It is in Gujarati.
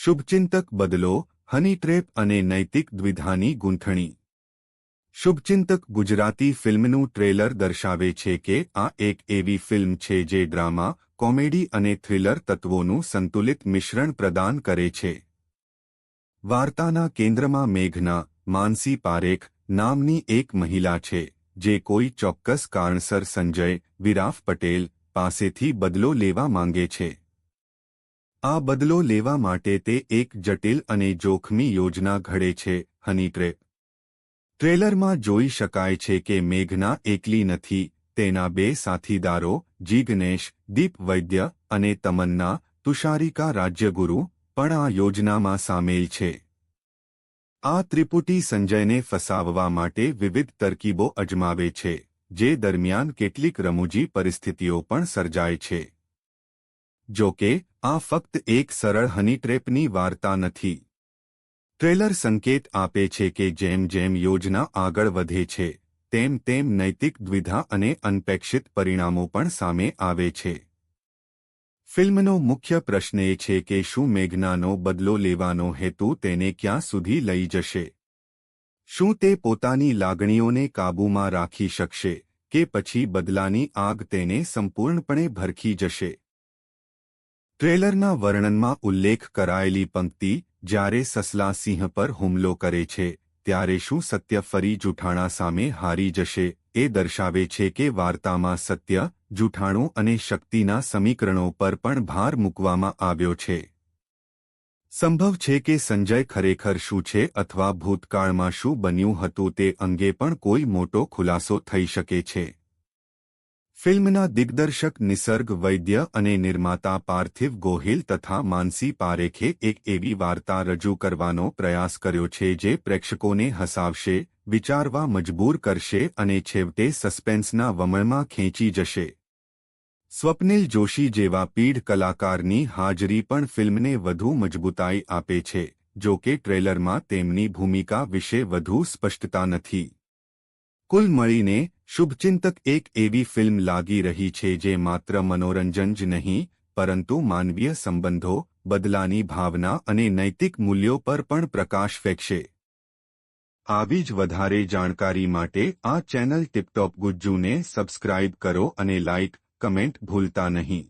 શુભચિંતક બદલો, હની ટ્રેપ અને નૈતિક દ્વિધાની ગૂંથણી. શુભચિંતક ગુજરાતી ફિલ્મનું ટ્રેલર દર્શાવે છે કે આ એક એવી ફિલ્મ છે જે ડ્રામા, કોમેડી અને થ્રિલર તત્વોનું સંતુલિત મિશ્રણ પ્રદાન કરે છે. વાર્તાના કેન્દ્રમાં મેઘના, માનસી પારેખ, નામની એક મહિલા છે, જે કોઈ ચોક્કસ કારણસર સંજય, વિરાફ પટેલ, પાસેથી બદલો લેવા માંગે છે. આ બદલો લેવા માટે તે એક જટિલ અને જોખમી યોજના ઘડે છે, હની ટ્રેપ. ટ્રેલરમાં જોઈ શકાય છે કે મેઘના એકલી નથી, તેના બે સાથીદારો, જીગ્નેશ, દીપ વૈદ્ય અને તમન્ના, તુષારિકા રાજ્યગુરુ, પણ આ યોજનામાં સામેલ છે. આ ત્રિપુટી સંજયને ફસાવવા માટે વિવિધ તરકીબો અજમાવે છે, જે દરમિયાન કેટલીક રમૂજી પરિસ્થિતિઓ પણ સર્જાય છે. જો કે, આ ફક્ત એક સરળ હની ટ્રેપની વાર્તા નથી. ટ્રેલર સંકેત આપે છે કે જેમ જેમ યોજના આગળ વધે છે, તેમ તેમ નૈતિક દ્વિધા અને અનપેક્ષિત પરિણામો પણ સામે આવે છે. ફિલ્મનો મુખ્ય પ્રશ્ન એ છે કે શું મેઘનાનો બદલો લેવાનો હેતુ તેને ક્યાં સુધી લઈ જશે? શું તે પોતાની લાગણીઓને કાબૂમાં રાખી શકશે, કે પછી બદલાની આગ તેને સંપૂર્ણપણે ભરખી જશે? ટ્રેલરના વર્ણનમાં ઉલ્લેખ કરાયેલી પંક્તિ, જ્યારે સસલા સિંહ પર હુમલો કરે છે, ત્યારે શું સત્ય ફરી જૂઠાણા સામે હારી જશે, એ દર્શાવે છે કે વાર્તામાં સત્ય, જૂઠાણું અને શક્તિના સમીકરણો પર પણ ભાર મૂકવામાં આવ્યો છે. સંભવ છે કે સંજય ખરેખર શું છે અથવા ભૂતકાળમાં શું બન્યું હતું તે અંગે પણ કોઈ મોટો ખુલાસો થઈ શકે છે. ફિલ્મના દિગ્દર્શક નિસર્ગ વૈદ્ય અને નિર્માતા પાર્થિવ ગોહિલ તથા માનસી પારેખે એક એવી વાર્તા રજૂ કરવાનો પ્રયાસ કર્યો છે જે પ્રેક્ષકોને હસાવશે, વિચારવા મજબૂર કરશે અને છેવટે સસ્પેન્સના વમળમાં ખેંચી જશે. સ્વપ્નિલ જોશી જેવા પીઢ કલાકારની હાજરી પણ ફિલ્મને વધુ મજબૂતાઈ આપે છે, જો કે ટ્રેલરમાં તેમની ભૂમિકા વિશે વધુ સ્પષ્ટતા નથી. કુલ મળીને, શુભચિંતક એક એવી ફિલ્મ લાગી રહી છે જે માત્ર મનોરંજન જ નહીં, પરંતુ માનવીય સંબંધો, બદલાની ભાવના અને નૈતિક મૂલ્યો પર પણ પ્રકાશ ફેંકશે. આવી જ વધારે જાણકારી માટે આ ચેનલ ટિપટોપ ગુજ્જુને સબસ્ક્રાઇબ કરો અને લાઇક, કમેન્ટ ભૂલતા નહીં.